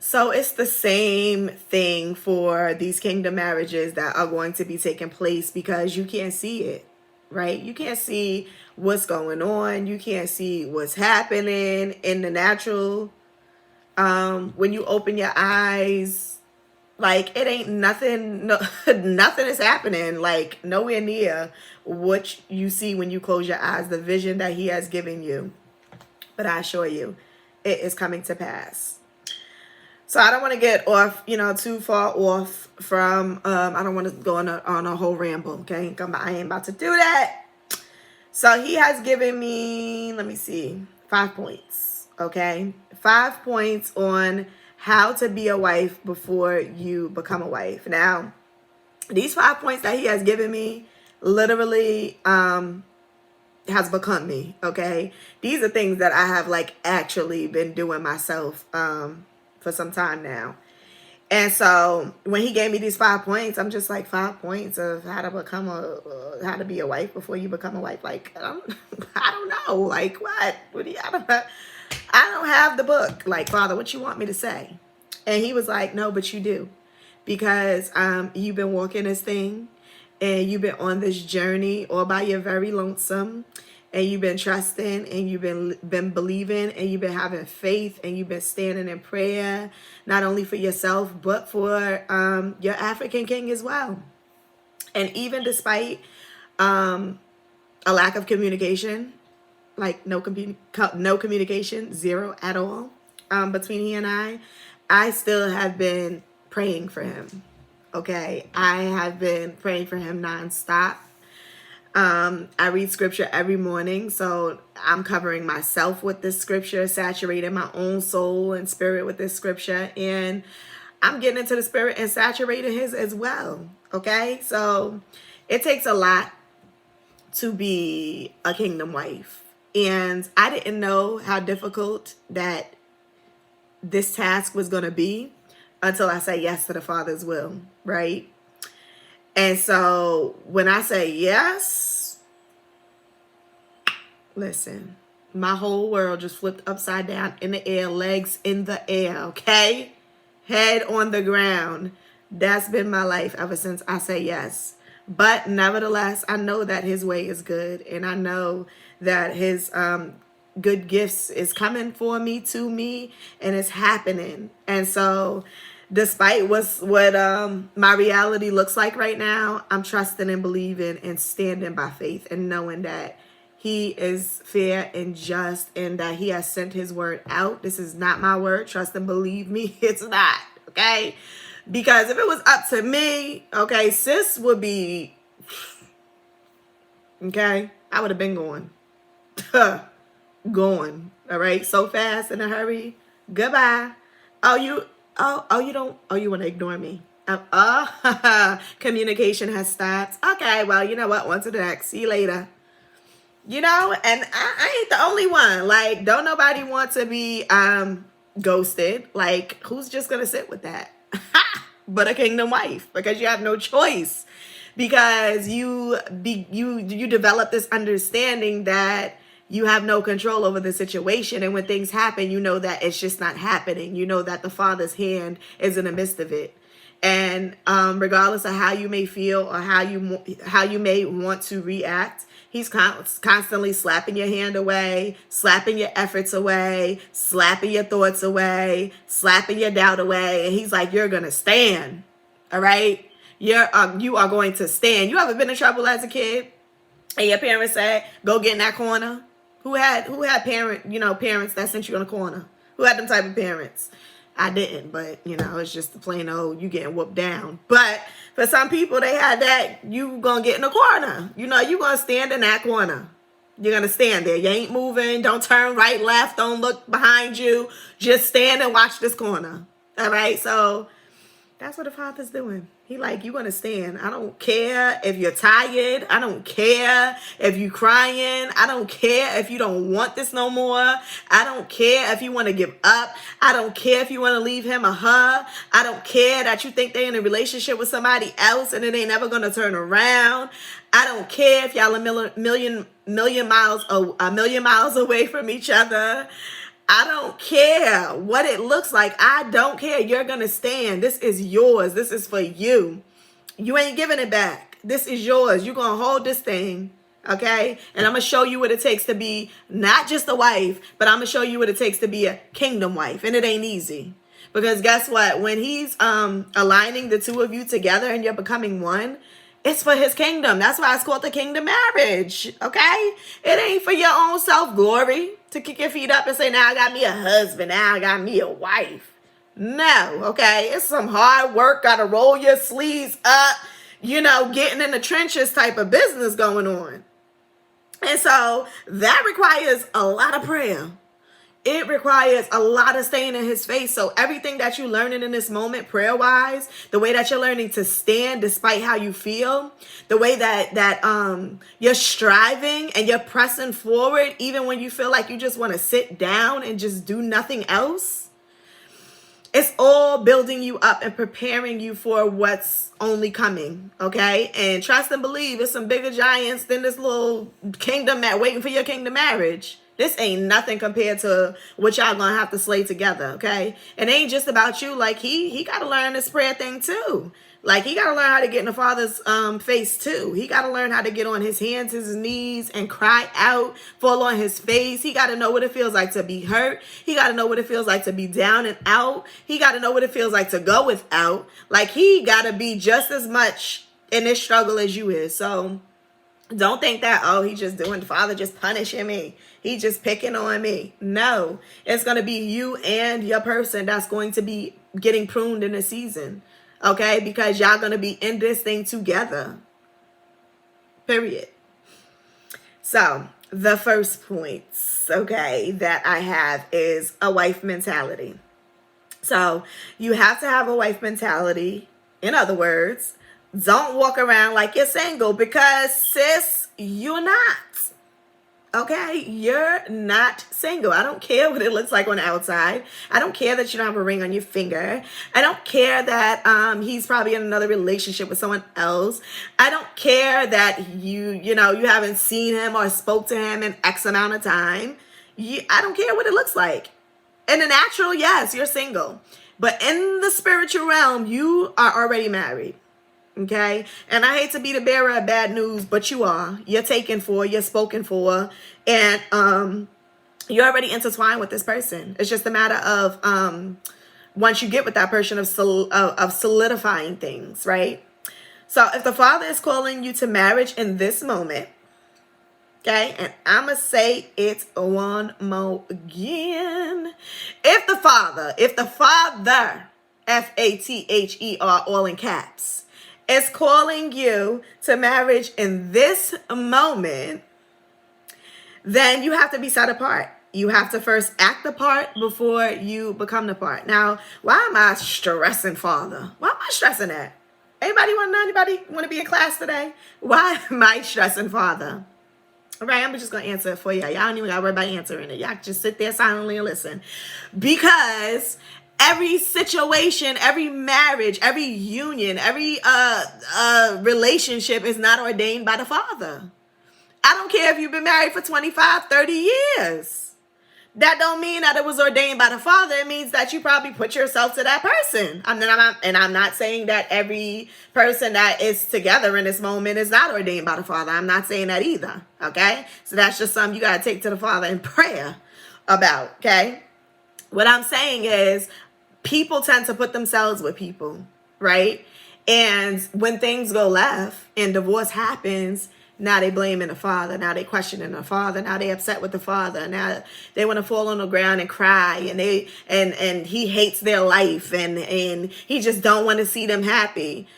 So it's the same thing for these kingdom marriages that are going to be taking place, because you can't see it, right? You can't see what's going on. You can't see what's happening in the natural. When you open your eyes, like it ain't nothing, no, nothing is happening, like nowhere near what you see when you close your eyes, the vision that he has given you. But I assure you, it is coming to pass. So I don't want to get off, too far off from, I don't want to go on a whole ramble, okay? I ain't about to do that. So he has given me, let me see, 5 points, okay? 5 points on how to be a wife before you become a wife. Now, these 5 points that he has given me literally has become me, okay? These are things that I have like actually been doing myself for some time now. And so when he gave me these 5 points, I'm just like, 5 points of how to be a wife before you become a wife. Like, I don't know. Like, what? I don't have the book. Like, Father, what you want me to say? And he was like, no, but you do. Because you've been walking this thing, and you've been on this journey all by your very lonesome, and you've been trusting, and you've been believing, and you've been having faith, and you've been standing in prayer, not only for yourself, but for your African king as well. And even despite a lack of communication, like no communication, zero at all, between he and I still have been praying for him. Okay, I have been praying for him nonstop. I read scripture every morning, so I'm covering myself with this scripture, saturating my own soul and spirit with this scripture, and I'm getting into the spirit and saturating his as well. Okay, so it takes a lot to be a kingdom wife, and I didn't know how difficult that this task was going to be until I say yes to the Father's will, right? And so when I say yes, listen, my whole world just flipped upside down in the air, legs in the air, okay? Head on the ground. That's been my life ever since I say yes. But nevertheless, I know that his way is good, and I know that his good gifts is coming for me, to me, and it's happening. And so despite what my reality looks like right now, I'm trusting and believing and standing by faith and knowing that he is fair and just, and that he has sent his word out. This is not my word. Trust and believe me, it's not, okay? Because if it was up to me, okay, sis would be, okay, I would have been going. Going, all right, so fast, in a hurry. Goodbye. You want to ignore me? Communication has stopped. Okay, well, you know what? On to the next. See you later. And I ain't the only one. Like, don't nobody want to be ghosted. Like, who's just gonna sit with that? But a kingdom wife, because you have no choice, because you develop this understanding that you have no control over the situation. And when things happen, you know that it's just not happening. You know that the Father's hand is in the midst of it. And regardless of how you may feel or how you may want to react, he's constantly slapping your hand away, slapping your efforts away, slapping your thoughts away, slapping your doubt away. And he's like, you're going to stand. All right. You are going to stand. You ever been in trouble as a kid and your parents said, go get in that corner? Who had parents that sent you in a corner? Who had them type of parents? I didn't, but it's just the plain old, you getting whooped down. But for some people, they had that, you gonna get in a corner. You gonna stand in that corner. You're gonna stand there. You ain't moving. Don't turn right, left. Don't look behind you. Just stand and watch this corner. All right, so that's what the Father's doing. He like, you gonna stand. I don't care if you're tired. I don't care if you're crying. I don't care if you don't want this no more. I don't care if you want to give up. I don't care if you want to leave him or her. I don't care that you think they're in a relationship with somebody else and it ain't never gonna turn around. I don't care if y'all a million miles away from each other. I don't care what it looks like. I don't care. You're going to stand. This is yours. This is for you. You ain't giving it back. This is yours. You're going to hold this thing. Okay? And I'm going to show you what it takes to be not just a wife, but I'm going to show you what it takes to be a kingdom wife. And it ain't easy. Because guess what? When he's aligning the two of you together and you're becoming one, it's for his kingdom. That's why it's called the kingdom marriage. Okay? It ain't for your own self-glory to kick your feet up and say, now I got me a husband. Now I got me a wife. No. Okay? It's some hard work. Got to roll your sleeves up. Getting in the trenches type of business going on. And so that requires a lot of prayer. It requires a lot of staying in his face. So everything that you're learning in this moment, prayer-wise, the way that you're learning to stand despite how you feel, the way that you're striving and you're pressing forward, even when you feel like you just want to sit down and just do nothing else, it's all building you up and preparing you for what's only coming, okay? And trust and believe, it's some bigger giants than this little kingdom waiting for your kingdom marriage. This ain't nothing compared to what y'all gonna have to slay together, okay? It ain't just about you. Like, he got to learn this prayer thing too. Like, he got to learn how to get in the Father's face too. He got to learn how to get on his hands, his knees, and cry out, fall on his face. He got to know what it feels like to be hurt. He got to know what it feels like to be down and out. He got to know what it feels like to go without. Like, he got to be just as much in this struggle as you is. So don't think that, oh, he just doing, the Father just punishing me. He just picking on me. No, it's going to be you and your person that's going to be getting pruned in a season. Okay? Because y'all going to be in this thing together. Period. So the first point, okay, that I have is a wife mentality. So you have to have a wife mentality. In other words, don't walk around like you're single, because sis, you're not. Okay, you're not single. I don't care what it looks like on the outside. I don't care that you don't have a ring on your finger. I don't care that he's probably in another relationship with someone else. I don't care that you haven't seen him or spoke to him in X amount of time. I don't care what it looks like. In the natural, yes, you're single. But in the spiritual realm, you are already married. Okay, and I hate to be the bearer of bad news, but you are. You're taken for, you're spoken for, and you're already intertwined with this person. It's just a matter of once you get with that person of solidifying things, right? So if the Father is calling you to marriage in this moment, okay, and I'm going to say it one more again. If the Father, F-A-T-H-E-R, all in caps, is calling you to marriage in this moment, then you have to be set apart. You have to first act the part before you become the part. Now, why am I stressing Father? Why am I stressing that? Anybody want to be in class today? Why am I stressing Father? All right, I'm just going to answer it for y'all. Y'all don't even got to worry about answering it. Y'all just sit there silently and listen. Because every situation, every marriage, every union, every relationship is not ordained by the Father. I don't care if you've been married for 25, 30 years. That don't mean that it was ordained by the Father. It means that you probably put yourself to that person. I'm not saying that every person that is together in this moment is not ordained by the Father. I'm not saying that either. Okay? So that's just something you got to take to the Father in prayer about. Okay? What I'm saying is, people tend to put themselves with people, right? And when things go left and divorce happens, now they blaming the Father. Now they questioning the Father. Now they upset with the Father. Now they want to fall on the ground and cry, and and he hates their life, and he just don't want to see them happy.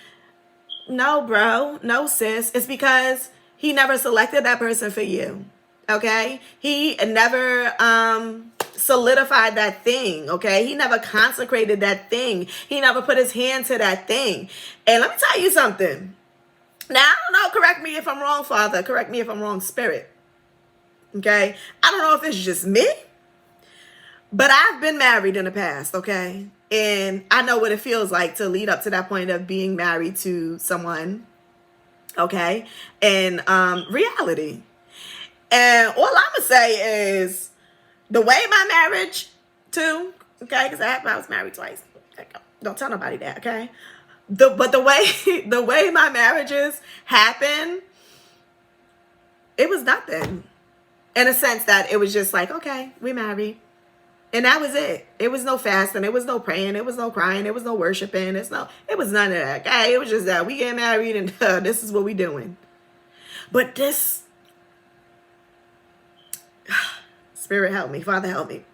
No, bro. No, sis. It's because he never selected that person for you. Okay? He never solidified that thing. Okay? He never consecrated that thing. He never put his hand to that thing. And let me tell you something. Now, I don't know, correct me if I'm wrong, Father. Correct me if I'm wrong, Spirit. Okay? I don't know if it's just me, but I've been married in the past, okay? And I know what it feels like to lead up to that point of being married to someone, okay? In reality. And all I'm going to say is, The way my marriage too, okay, because I was married twice. Don't tell nobody that, okay? But the way the way my marriages happen, it was nothing. In a sense that it was just like, okay, we married. And that was it. It was no fasting. It was no praying. It was no crying. It was no worshiping. It was none of that. Okay? It was just that we get married and this is what we doing. But this, Spirit help me, Father help me.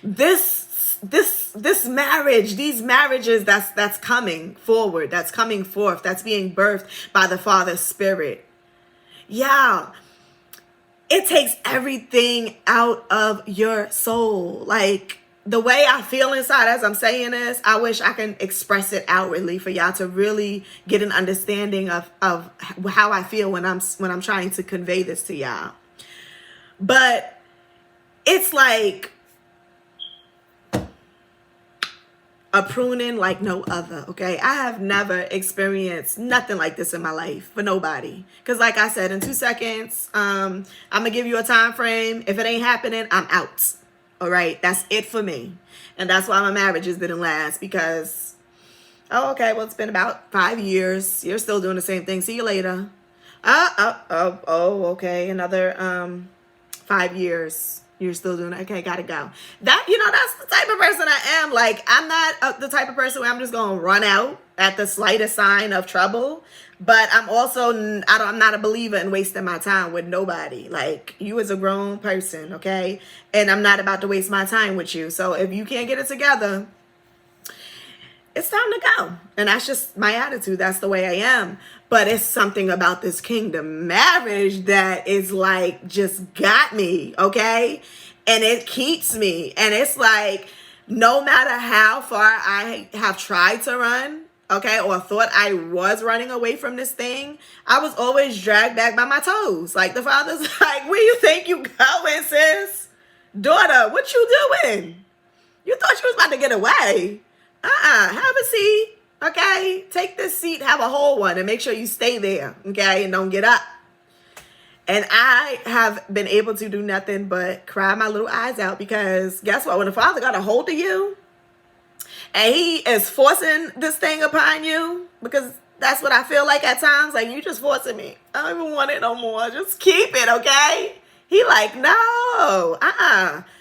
This marriage, these marriages that's coming forward, that's coming forth, that's being birthed by the Father's Spirit. Yeah. It takes everything out of your soul. Like the way I feel inside as I'm saying this, I wish I can express it outwardly for y'all to really get an understanding of how I feel when I'm trying to convey this to y'all. But it's like a pruning like no other, okay? I have never experienced nothing like this in my life for nobody. Because like I said, in 2 seconds, I'm going to give you a time frame. If it ain't happening, I'm out. All right? That's it for me. And that's why my marriages didn't last because, oh, okay, well, it's been about 5 years. You're still doing the same thing. See you later. Okay, another 5 years. You're still doing it. Okay, gotta go. That's the type of person I am. Like, I'm not the type of person where I'm just going to run out at the slightest sign of trouble. But I'm also, I'm not a believer in wasting my time with nobody. Like, you as a grown person, okay? And I'm not about to waste my time with you. So if you can't get it together, it's time to go. And that's just my attitude. That's the way I am. But it's something about this kingdom marriage that is like just got me, okay? And it keeps me. And it's like no matter how far I have tried to run, okay, or thought I was running away from this thing, I was always dragged back by my toes. Like the Father's like, where you think you going, sis? Daughter, what you doing? You thought you was about to get away. Have a seat. Okay, take this seat, have a whole one, and make sure you stay there, okay, and don't get up. And I have been able to do nothing but cry my little eyes out because guess what? When the Father got a hold of you and he is forcing this thing upon you, because that's what I feel like at times, like you just forcing me. I don't even want it no more. Just keep it, okay? He like, no,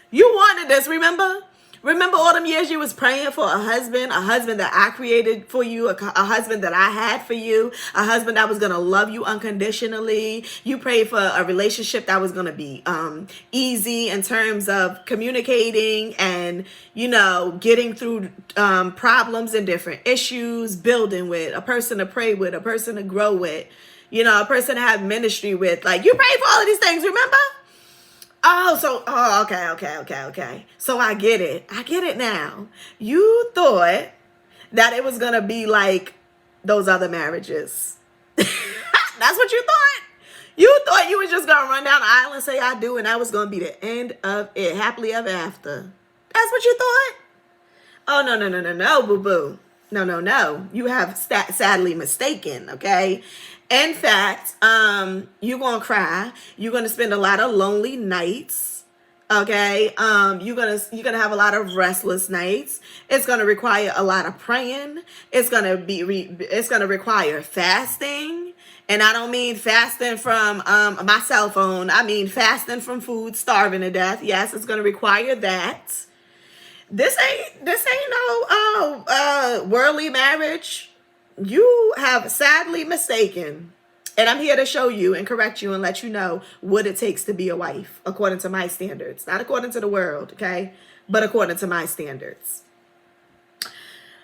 you wanted this, remember? Remember all them years you was praying for a husband that I created for you, a husband that I had for you, a husband that was going to love you unconditionally. You prayed for a relationship that was going to be easy in terms of communicating and, getting through problems and different issues, building with, a person to pray with, a person to grow with, a person to have ministry with. Like, you prayed for all of these things, remember? Okay. So I get it. I get it now. You thought that it was going to be like those other marriages. That's what you thought. You thought you were just going to run down the aisle and say, I do, and that was going to be the end of it. Happily ever after. That's what you thought? Oh, no, boo-boo. No. You have sadly mistaken, okay? In fact, you're going to cry. You're going to spend a lot of lonely nights, okay? You're going to have a lot of restless nights. It's going to require a lot of praying. It's going to require fasting. And I don't mean fasting from my cell phone. I mean fasting from food, starving to death. Yes, it's going to require that. This ain't no worldly marriage. You have sadly mistaken. And I'm here to show you and correct you and let you know what it takes to be a wife according to my standards. Not according to the world, okay? But according to my standards.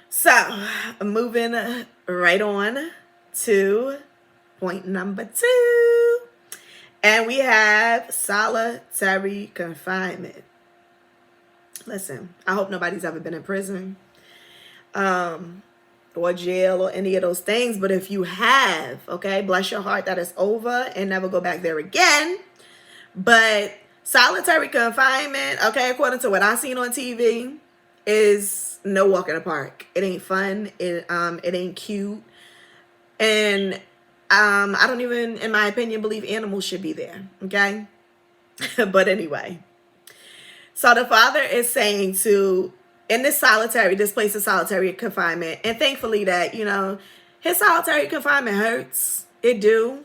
So, moving right on to point number 2. And we have solitary confinement. Listen, I hope nobody's ever been in prison or jail or any of those things. But if you have, okay, bless your heart that it's over and never go back there again. But solitary confinement, okay, according to what I seen on TV, is no walk in the park. It ain't fun. It ain't cute. And I don't even, in my opinion, believe animals should be there, okay? But anyway. So the Father is saying to, in this place of solitary confinement, and thankfully that, his solitary confinement hurts. It do.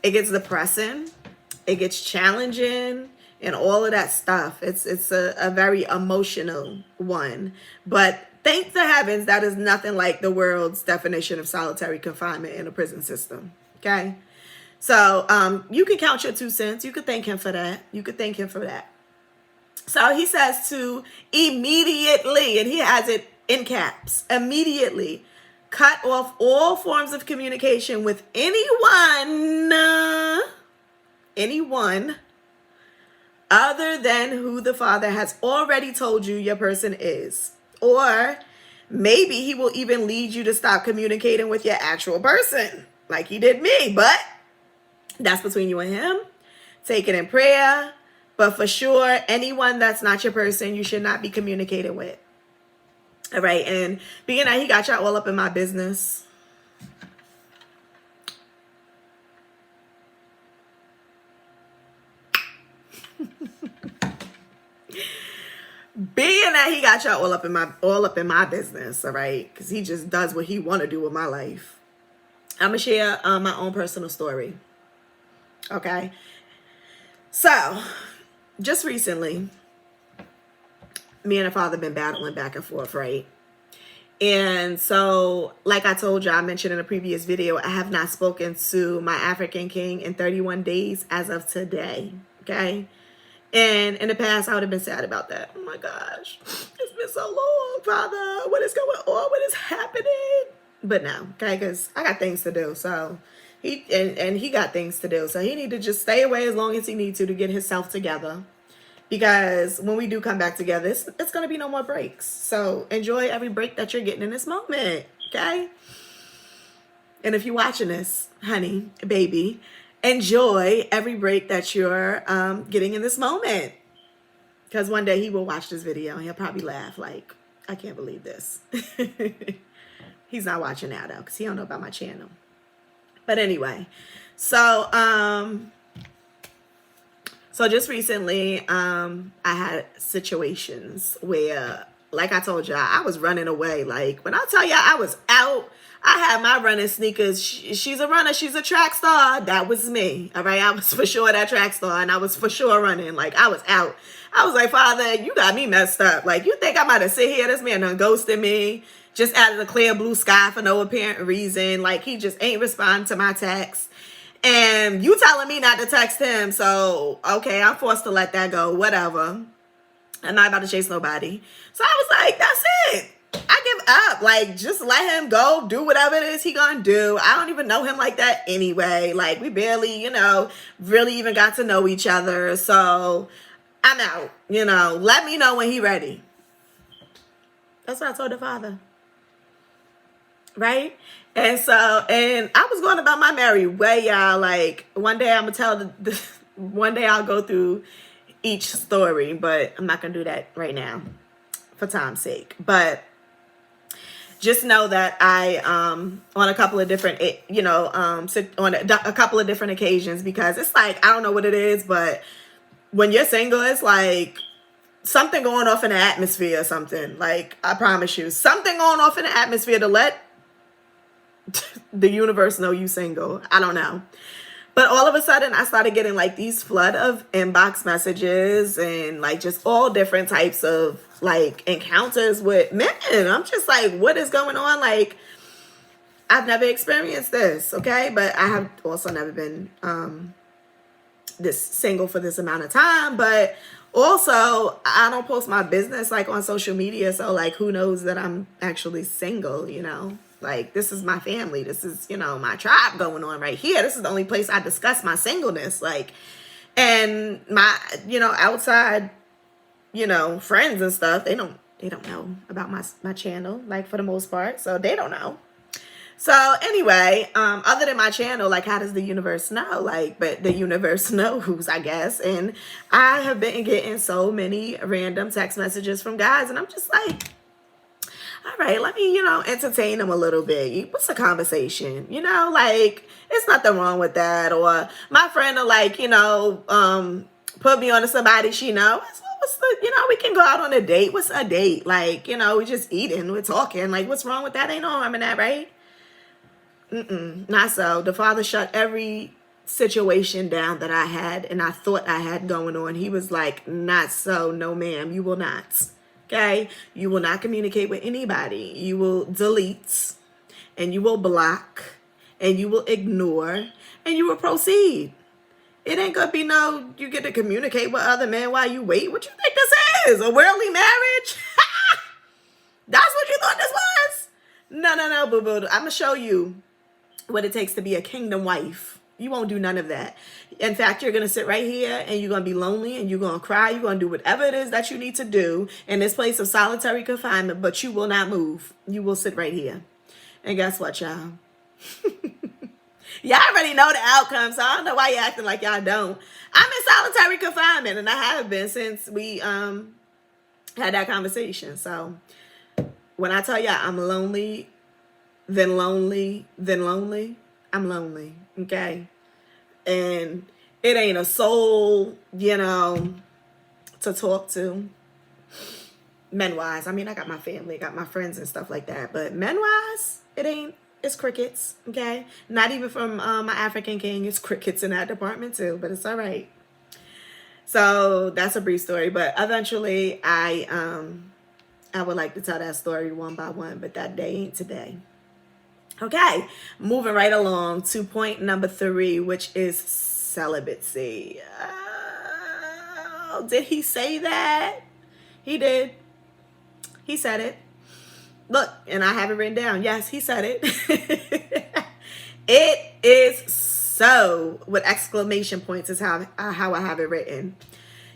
It gets depressing. It gets challenging and all of that stuff. It's a very emotional one. But thank the heavens, that is nothing like the world's definition of solitary confinement in a prison system. Okay? So you can count your 2 cents. You could thank him for that. So he says to immediately, and he has it in caps, immediately cut off all forms of communication with anyone other than who the Father has already told you your person is. Or maybe he will even lead you to stop communicating with your actual person, like he did me. But that's between you and him. Take it in prayer. But for sure, anyone that's not your person, you should not be communicating with. All right. And being that he got y'all all up in my business. Being that he got y'all all up in my business, all right? Because he just does what he want to do with my life. I'm going to share my own personal story. Okay. So, just recently, me and the Father been battling back and forth, right? And so, like I told you, I mentioned in a previous video, I have not spoken to my African king in 31 days as of today, okay? And in the past, I would have been sad about that. Oh my gosh, it's been so long, Father. What is going on? What is happening? But no, okay, because I got things to do. So he got things to do. So he need to just stay away as long as he needs to get himself together. Because when we do come back together, it's going to be no more breaks. So enjoy every break that you're getting in this moment, okay? And if you're watching this, honey, baby, enjoy every break that you're getting in this moment. Because one day he will watch this video and he'll probably laugh like, I can't believe this. He's not watching now though, because he don't know about my channel. But anyway, so just recently, I had situations where, like I told y'all, I was running away. Like when I tell y'all I was out, I had my running sneakers. She's a runner. She's a track star. That was me. All right. I was for sure that track star, and I was for sure running. Like I was out. I was like, Father, you got me messed up. Like you think I'm about to sit here? This man done ghosted me just out of the clear blue sky for no apparent reason. Like he just ain't responding to my text. And you telling me not to text him. So, okay, I'm forced to let that go. Whatever. I'm not about to chase nobody. So I was like, that's it. I give up. Like, just let him go. Do whatever it is he gonna do. I don't even know him like that anyway. Like, we barely, really even got to know each other. So I'm out. Let me know when he ready. That's what I told the Father. Right? And I was going about my merry way, y'all. Like one day I'm gonna tell one day I'll go through each story, but I'm not gonna do that right now for time's sake. But just know that I on a couple of different on a couple of different occasions, because it's like I don't know what it is, but when you're single, it's like something going off in the atmosphere or something. Like I promise you, something going off in the atmosphere to let the universe know you single. I don't know. But all of a sudden I started getting like these flood of inbox messages and like just all different types of like encounters with men. I'm just like, what is going on? Like I've never experienced this. Okay. But I have also never been this single for this amount of time. But also I don't post my business like on social media. So like who knows that I'm actually single, Like, this is my family. This is, my tribe going on right here. This is the only place I discuss my singleness. Like, and my, outside, friends and stuff, they don't know about my channel, like, for the most part. So they don't know. So anyway, other than my channel, like, how does the universe know? Like, but the universe knows, I guess. And I have been getting so many random text messages from guys. And I'm just like, all right, let me, entertain them a little bit. What's the conversation? Like, there's nothing wrong with that. Or my friend will like, put me on to somebody she knows. What's we can go out on a date. What's a date? Like, we're just eating, we're talking. Like, what's wrong with that? Ain't no harm in that, right? Not so. The Father shut every situation down that I had and I thought I had going on. He was like, not so. No, ma'am, you will not. Okay? You will not communicate with anybody. You will delete and you will block and you will ignore and you will proceed. It ain't gonna be no, you get to communicate with other men while you wait. What you think this is? A worldly marriage? That's what you thought this was? No, boo-boo. I'm gonna show you what it takes to be a kingdom wife. You won't do none of that. In fact, you're going to sit right here and you're going to be lonely and you're going to cry. You're going to do whatever it is that you need to do in this place of solitary confinement, but you will not move. You will sit right here. And guess what, y'all? Y'all already know the outcome, so I don't know why you're acting like y'all don't. I'm in solitary confinement, and I have been since we had that conversation. So when I tell y'all I'm lonely, then lonely, I'm lonely, okay? And it ain't a soul, to talk to. Men-wise, I mean, I got my family, got my friends and stuff like that, but men-wise, it's crickets, okay? Not even from my African king, it's crickets in that department too, but it's all right. So that's a brief story, but eventually I would like to tell that story one by one, but that day ain't today. Okay, moving right along to point number 3, which is celibacy. Did he say that? He did. He said it. Look, and I have it written down. Yes, he said it. It is so, with exclamation points is how I have it written.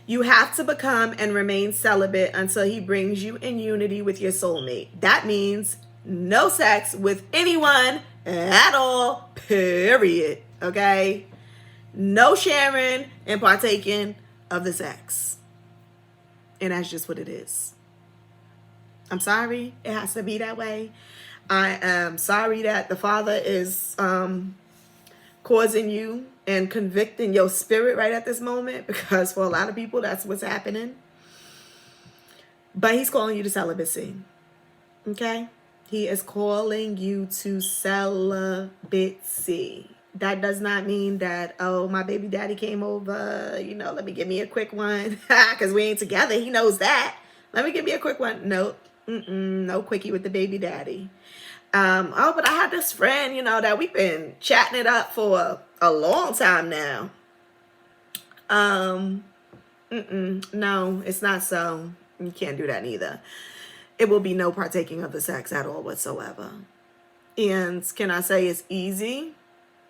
You have to become and remain celibate until he brings you in unity with your soulmate. That means no sex with anyone at all, period. Okay? No sharing and partaking of the sex. And that's just what it is. I'm sorry. It has to be that way. I am sorry that the Father is causing you and convicting your spirit right at this moment, because for a lot of people, that's what's happening. But he's calling you to celibacy. Okay? He is calling you to celibacy. That does not mean that, oh, my baby daddy came over, let me give me a quick one, because we ain't together. He knows that. Let me give me a quick one. No, no quickie with the baby daddy. But I had this friend, that we've been chatting it up for a long time now. No, it's not so. You can't do that neither. It will be no partaking of the sex at all whatsoever. And can I say it's easy?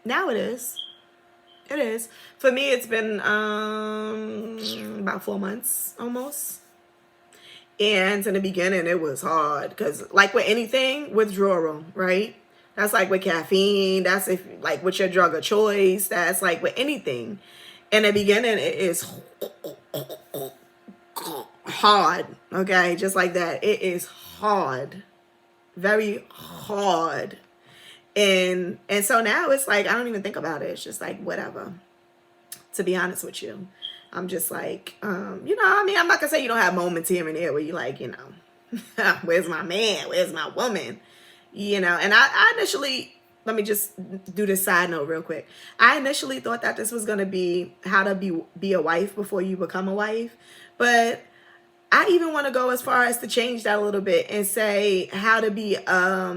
Now it is. It is. For me, it's been about 4 months almost. And in the beginning, it was hard because, like with anything, withdrawal, right? That's like with caffeine. That's like with your drug of choice. That's like with anything. In the beginning, it is hard, okay? Just like that. It is hard. Very hard. And so now it's like, I don't even think about it. It's just like, whatever. To be honest with you. I'm just like, I'm not gonna say you don't have moments here and there where you like, where's my man? Where's my woman? And I initially, let me just do this side note real quick. I initially thought that this was gonna be how to be a wife before you become a wife. But I even want to go as far as to change that a little bit and say how to be a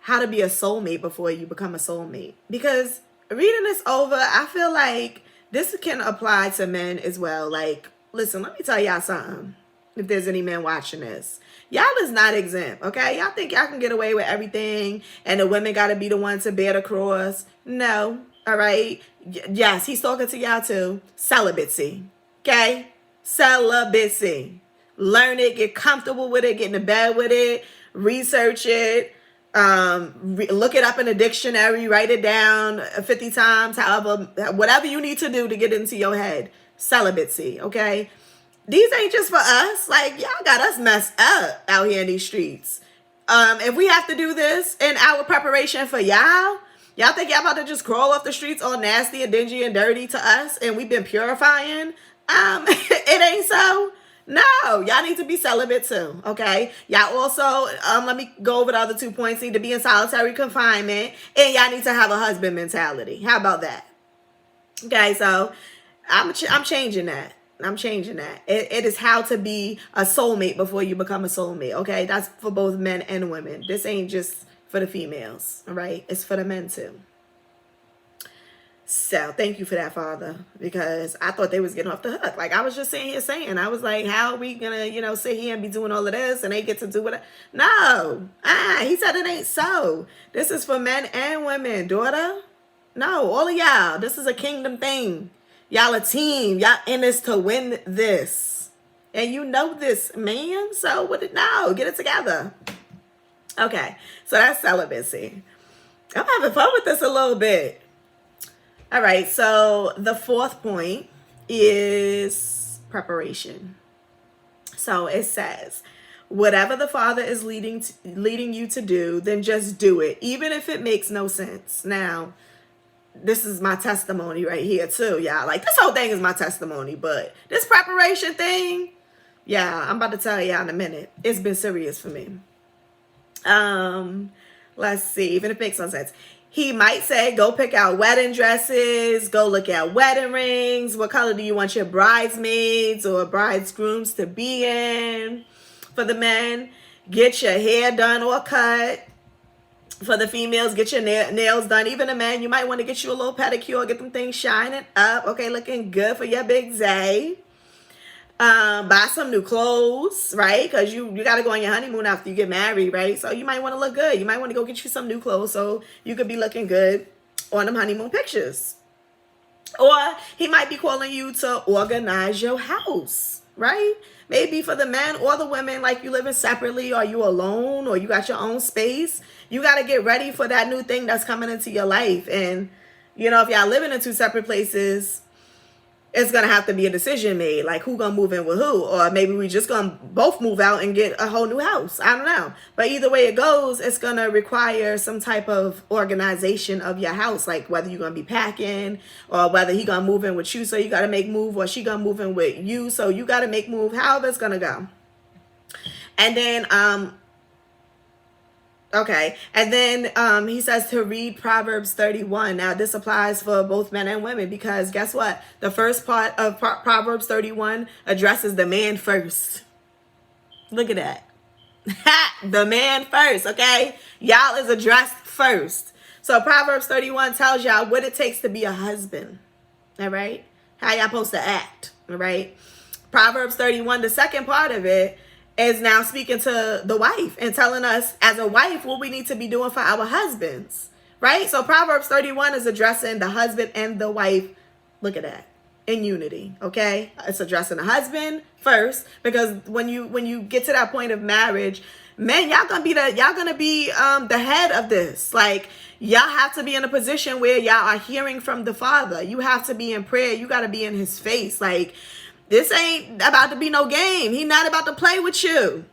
soulmate before you become a soulmate. Because reading this over, I feel like this can apply to men as well. Like, listen, let me tell y'all something. If there's any men watching this, y'all is not exempt, okay? Y'all think y'all can get away with everything and the women got to be the ones to bear the cross. No, all right? Yes, he's talking to y'all too. Celibacy, okay? Celibacy. Learn it, get comfortable with it, get in the bed with it, research it. Look it up in a dictionary, write it down 50 times, however, whatever you need to do to get into your head. Celibacy, okay? These ain't just for us. Like, y'all got us messed up out here in these streets. If we have to do this in our preparation for y'all, Y'all think y'all about to just crawl off the streets all nasty and dingy and dirty to us and we've been purifying? It ain't so. No, y'all need to be celibate too, okay? Y'all also, let me go over the other 2 points. Need to be in solitary confinement, and y'all need to have a husband mentality. How about that? Okay, so I'm changing that. I'm changing that. It is how to be a soulmate before you become a soulmate, okay? That's for both men and women. This ain't just for the females, all right? It's for the men too. So thank you for that, Father, because I thought they was getting off the hook. Like I was just sitting here saying, I was like, how are we gonna, sit here and be doing all of this and they get to do what? No, he said it ain't so. This is for men and women, daughter. No, all of y'all. This is a kingdom thing. Y'all a team. Y'all in this to win this, and you know this, man. So what? No, get it together. Okay, so that's celibacy. I'm having fun with this a little bit. All right, so the 4th point is preparation. So it says, whatever the Father is leading you to do, then just do it, even if it makes no sense. Now, this is my testimony right here too, y'all. Like, this whole thing is my testimony, but this preparation thing, yeah, I'm about to tell y'all in a minute. It's been serious for me. Let's see, even if it makes no sense. He might say, go pick out wedding dresses, go look at wedding rings. What color do you want your bridesmaids or bridegrooms to be in? For the men, get your hair done or cut. For the females, get your nails done. Even the men, you might want to get you a little pedicure, get them things shining up. Okay, looking good for your big day. Buy some new clothes, right? Because you got to go on your honeymoon after you get married, right? So you might want to look good. You might want to go get you some new clothes so you could be looking good on them honeymoon pictures. Or he might be calling you to organize your house, right? Maybe for the men or the women, like you living separately, or you alone, or you got your own space. You got to get ready for that new thing that's coming into your life. And, if y'all living in 2 separate places, it's going to have to be a decision made, like who going to move in with who, or maybe we just going to both move out and get a whole new house. I don't know. But either way it goes, it's going to require some type of organization of your house, like whether you're going to be packing or whether he going to move in with you. So you got to make move, or she going to move in with you. So you got to make move, however it's going to go. And then, okay. And then he says to read Proverbs 31. Now, this applies for both men and women because guess what? The first part of Proverbs 31 addresses the man first. Look at that. The man first, okay? Y'all is addressed first. So Proverbs 31 tells y'all what it takes to be a husband. All right? How y'all supposed to act. All right? Proverbs 31, the second part of it, is now speaking to the wife and telling us as a wife what we need to be doing for our husbands, right? So Proverbs 31 is addressing the husband and the wife. Look at that, in unity, okay? It's addressing the husband first, because when you get to that point of marriage, man, y'all gonna be the head of this. Like, y'all have to be in a position where y'all are hearing from the Father. You have to be in prayer. You got to be in his face. Like, this ain't about to be no game. He's not about to play with you.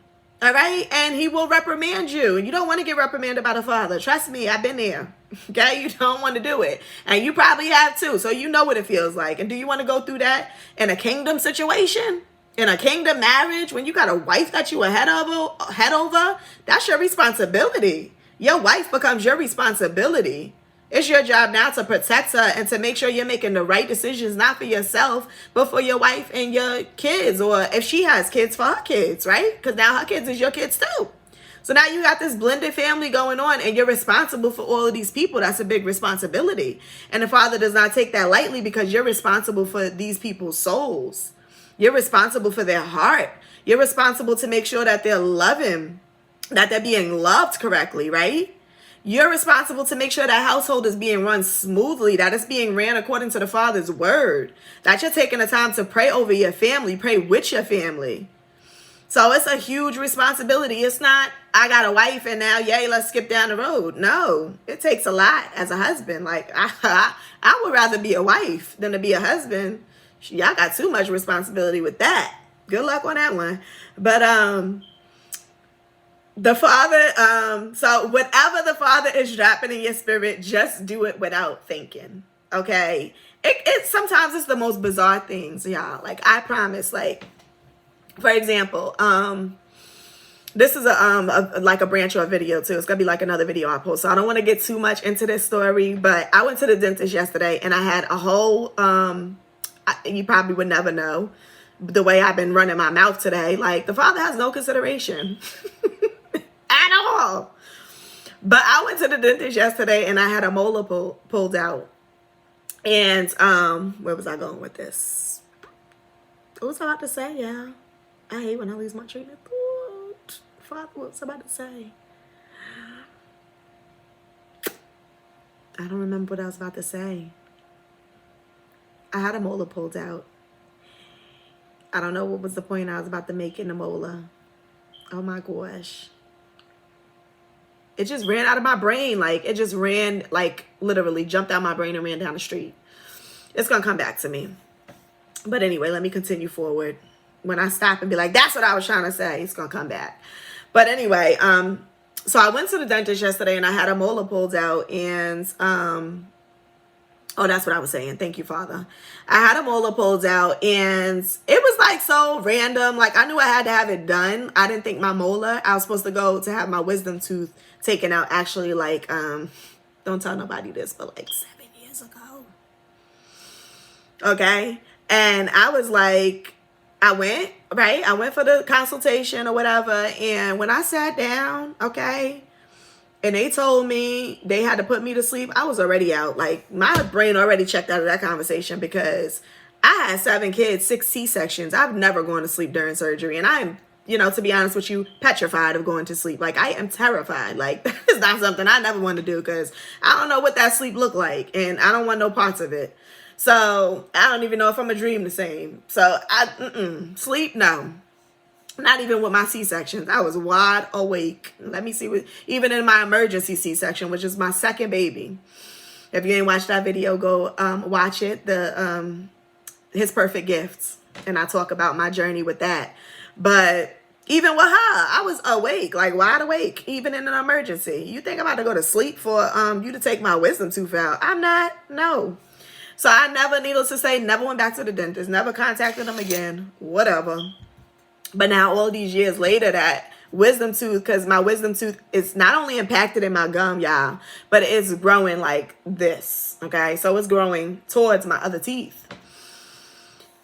All right? And he will reprimand you. And you don't want to get reprimanded by the Father. Trust me, I've been there. Okay? You don't want to do it. And you probably have too. So you know what it feels like. And do you want to go through that in a kingdom situation? In a kingdom marriage? When you got a wife that you are head over? That's your responsibility. Your wife becomes your responsibility. It's your job now to protect her and to make sure you're making the right decisions, not for yourself, but for your wife and your kids. Or if she has kids, for her kids, right? Because now her kids is your kids too. So now you got this blended family going on and you're responsible for all of these people. That's a big responsibility. And the Father does not take that lightly because you're responsible for these people's souls. You're responsible for their heart. You're responsible to make sure that they're loving, that they're being loved correctly, right? You're responsible to make sure that household is being run smoothly, that it's being ran according to the Father's word, that you're taking the time to pray over your family, pray with your family. So it's a huge responsibility. It's not, I got a wife and now, yay, let's skip down the road. No, it takes a lot as a husband. Like, I would rather be a wife than to be a husband. Y'all got too much responsibility with that. Good luck on that one. But, The Father, so whatever the Father is dropping in your spirit, just do it without thinking. Okay. It sometimes it's the most bizarre things, y'all. Like, I promise, like, for example, this is like a branch or a video too. It's gonna be like another video I post. So I don't want to get too much into this story, but I went to the dentist yesterday and I had a whole you probably would never know the way I've been running my mouth today. Like, the Father has no consideration at all. But I went to the dentist yesterday and I had a molar pulled out. And where was I going with this? What was I about to say? Yeah, I hate when I lose my train of thought. Father, what was I about to say? I don't remember what I was about to say. I had a molar pulled out. I don't know what was the point I was about to make in the molar. Oh my gosh. It just ran out of my brain. Like, it just ran, like, literally jumped out my brain and ran down the street. It's going to come back to me. But anyway, let me continue forward. When I stop and be like, that's what I was trying to say, it's going to come back. But anyway, so I went to the dentist yesterday and I had a molar pulled out and, oh, that's what I was saying. Thank you, Father. I had a molar pulled out and it was like so random. Like, I knew I had to have it done. I didn't think my molar, I was supposed to go to have my wisdom tooth taken out actually, like, don't tell nobody this, but like 7 years ago. Okay. And I was like, I went for the consultation or whatever. And when I sat down, okay, and they told me they had to put me to sleep, I was already out. Like, my brain already checked out of that conversation because I had 7 kids, 6 C-sections. I've never gone to sleep during surgery. And I'm, you know, to be honest with you, petrified of going to sleep. Like, I am terrified. Like, that is not something I never want to do because I don't know what that sleep looked like. And I don't want no parts of it. So I don't even know if I'm a dream the same. So sleep, no. Not even with my C-sections. I was wide awake. Let me see what, even in my emergency C-section, which is my second baby. If you ain't watched that video, go watch it. The His Perfect Gifts. And I talk about my journey with that. But even with her, I was awake, like wide awake, even in an emergency. You think I'm about to go to sleep for you to take my wisdom tooth out? I'm not. No. So I never, needless to say, never went back to the dentist, never contacted them again, whatever. But now all these years later, that wisdom tooth, because my wisdom tooth is not only impacted in my gum, y'all, but it's growing like this, okay? So it's growing towards my other teeth.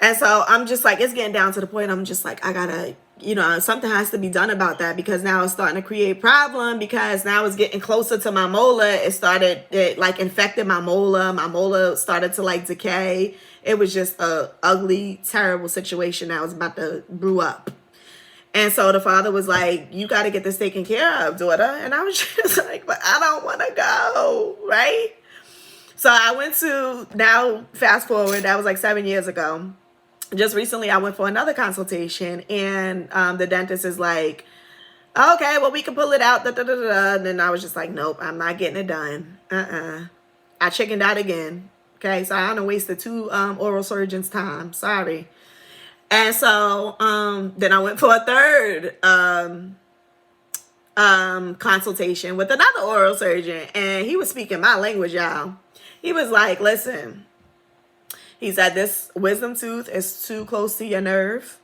And so I'm just like, it's getting down to the point, I'm just like, I gotta, you know, something has to be done about that because now it's starting to create problem because now it's getting closer to my molar. It like infected my molar. My molar started to like decay. It was just a ugly, terrible situation that was about to brew up. And so the Father was like, you got to get this taken care of, daughter. And I was just like, but I don't want to go, right? So I went to, now fast forward, that was like 7 years ago. Just recently, I went for another consultation, and the dentist is like, okay, well, we can pull it out. And then I was just like, nope, I'm not getting it done. I chickened out again. Okay, so I done wasted 2 oral surgeons' time. Sorry. And so then I went for a third consultation with another oral surgeon, and he was speaking my language, y'all. He was like, listen. He said, this wisdom tooth is too close to your nerve.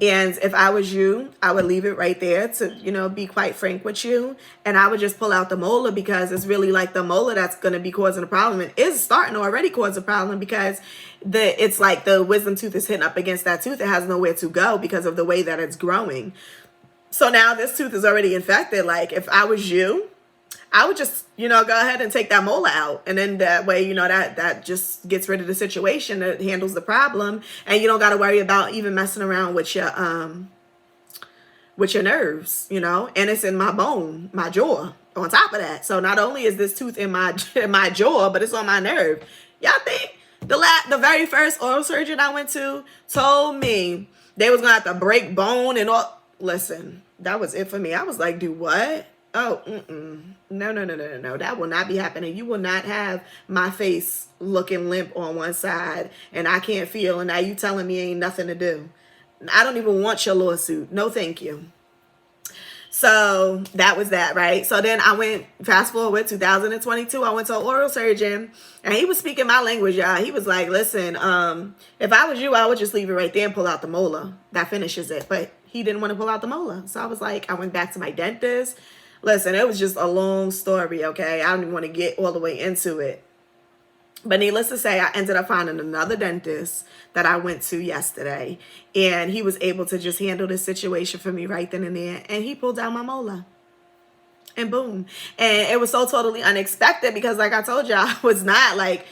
And if I was you, I would leave it right there to, you know, be quite frank with you. And I would just pull out the molar because it's really like the molar that's going to be causing a problem. It is starting to already cause a problem because it's like the wisdom tooth is hitting up against that tooth. It has nowhere to go because of the way that it's growing. So now this tooth is already infected. Like, if I was you, I would just, you know, go ahead and take that molar out. And then that way, you know, that just gets rid of the situation. It handles the problem. And you don't got to worry about even messing around with your nerves, you know. And it's in my bone, my jaw on top of that. So not only is this tooth in my jaw, but it's on my nerve. Y'all think the very first oral surgeon I went to told me they was going to have to break bone and all. Listen, that was it for me. I was like, do what? Oh, no. That will not be happening. You will not have my face looking limp on one side and I can't feel. And now you telling me ain't nothing to do. I don't even want your lawsuit. No, thank you. So that was that, right? So then I went, fast forward, 2022, I went to an oral surgeon, and he was speaking my language, y'all. He was like, listen, if I was you, I would just leave it right there and pull out the molar. That finishes it. But he didn't want to pull out the molar. So I was like, I went back to my dentist. Listen, it was just a long story, okay? I don't even want to get all the way into it. But needless to say, I ended up finding another dentist that I went to yesterday. And he was able to just handle this situation for me right then and there. And he pulled down my molar. And boom. And it was so totally unexpected because, like I told you, I was not like,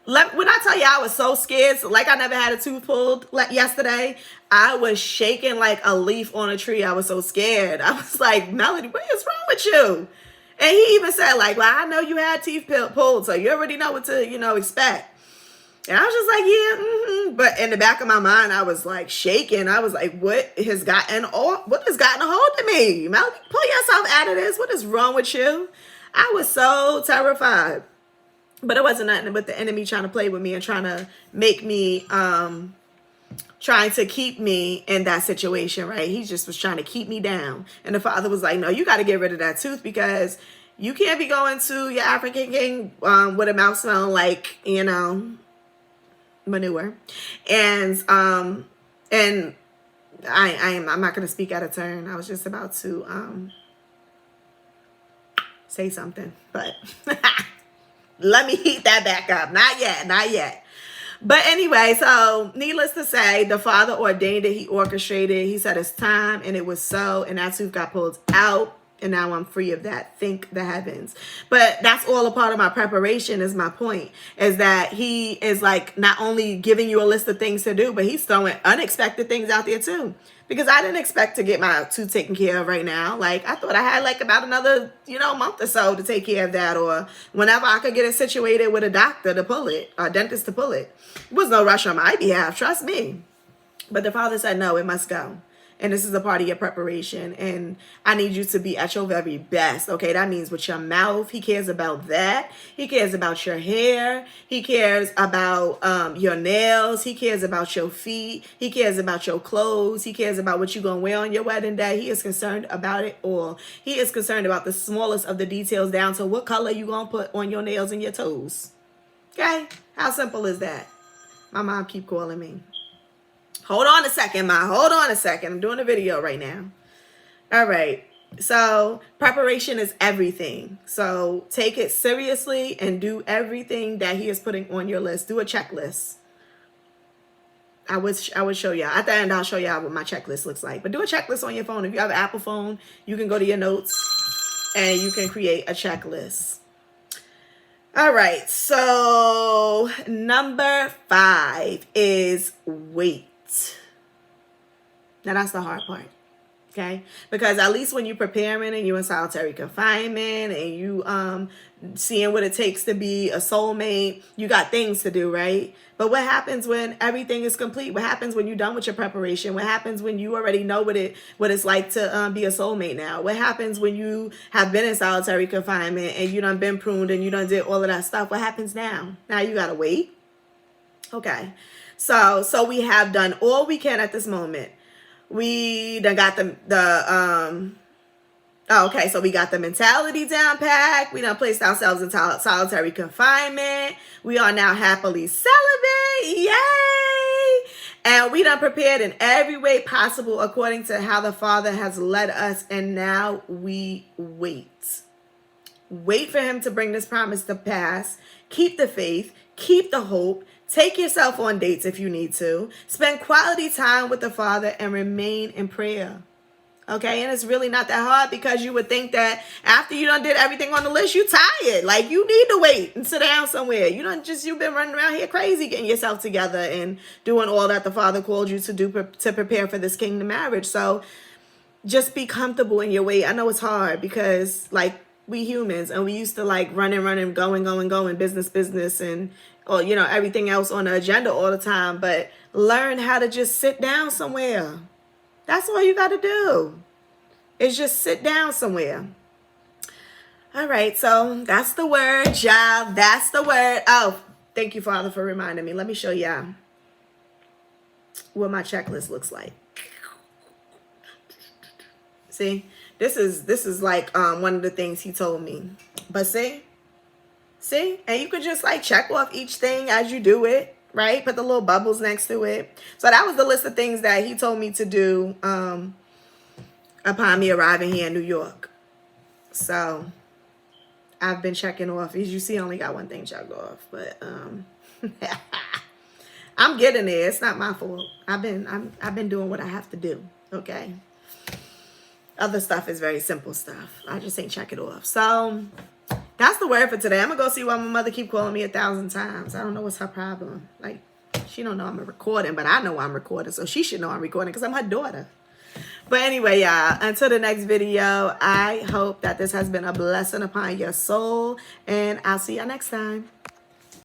when I tell you I was so scared, so like I never had a tooth pulled yesterday, I was shaking like a leaf on a tree. I was so scared. I was like, Melody, what is wrong with you? And he even said, like, well, I know you had teeth pulled, so you already know what to, expect. And I was just like, yeah, But in the back of my mind, I was like shaking. I was like, what has gotten a hold of me? Melody, pull yourself out of this. What is wrong with you? I was so terrified. But it wasn't nothing but the enemy trying to play with me and trying to make me, trying to keep me in that situation, right? He just was trying to keep me down. And the father was like, no, you got to get rid of that tooth because you can't be going to your African king with a mouth smelling like, manure. And I'm not going to speak out of turn. I was just about to say something, but let me heat that back up. Not yet. But anyway, so needless to say, the Father ordained it. He orchestrated. He said it's time, and it was so. And that tooth got pulled out, and now I'm free of that. Thank the heavens. But that's all a part of my preparation. Is my point is that he is like not only giving you a list of things to do, but he's throwing unexpected things out there too. Because I didn't expect to get my tooth taken care of right now. Like I thought I had like about another, month or so to take care of that, or whenever I could get it situated with a doctor to pull it, a dentist to pull it. There was no rush on my behalf, trust me. But the Father said, no, it must go. And this is a part of your preparation. And I need you to be at your very best. Okay, that means with your mouth. He cares about that. He cares about your hair. He cares about your nails. He cares about your feet. He cares about your clothes. He cares about what you're going to wear on your wedding day. He is concerned about it all. He is concerned about the smallest of the details down to what color you going to put on your nails and your toes. Okay? How simple is that? My mom keep calling me. Hold on a second, Ma. Hold on a second. I'm doing a video right now. All right. So preparation is everything. So take it seriously and do everything that he is putting on your list. Do a checklist. I would show y'all. At the end, I'll show y'all what my checklist looks like. But do a checklist on your phone. If you have an Apple phone, you can go to your notes and you can create a checklist. All right. So number 5 is wait. Now that's the hard part, okay? Because at least when you're preparing and you're in solitary confinement and you seeing what it takes to be a soulmate, you got things to do, right? But what happens when everything is complete? What happens when you're done with your preparation? What happens when you already know what it's like to be a soulmate now? What happens when you have been in solitary confinement and you done been pruned and you done did all of that stuff? What happens now? Now you gotta wait. Okay. So we have done all we can at this moment. We done got so we got the mentality down packed. We done placed ourselves in solitary confinement. We are now happily celibate. Yay! And we done prepared in every way possible according to how the Father has led us. And now we wait. Wait for him to bring this promise to pass. Keep the faith. Keep the hope. Take yourself on dates if you need to. Spend quality time with the Father and remain in prayer. Okay, and it's really not that hard because you would think that after you done did everything on the list, you tired. Like you need to wait and sit down somewhere. You've been running around here crazy getting yourself together and doing all that the Father called you to do to prepare for this kingdom marriage. So just be comfortable in your wait. I know it's hard because like we humans and we used to like running, going, business and or everything else on the agenda all the time, but learn how to just sit down somewhere. That's all you got to do is just sit down somewhere. All right, so that's the word, y'all. That's the word. Oh, thank you, Father, for reminding me. Let me show y'all what my checklist looks like. See, This is like one of the things he told me. But see, and you could just like check off each thing as you do it, right? Put the little bubbles next to it. So that was the list of things that he told me to do upon me arriving here in New York. So I've been checking off. As you see, I only got one thing checked off, but I'm getting there. It's not my fault. I've been doing what I have to do. Okay. Other stuff is very simple stuff. I just ain't check it off. So that's the word for today. I'm gonna go see why my mother keep calling me 1,000 times. I don't know what's her problem. Like, she don't know I'm recording, but I know I'm recording, so she should know I'm recording because I'm her daughter. But anyway, y'all, until the next video, I hope that this has been a blessing upon your soul, and I'll see y'all next time.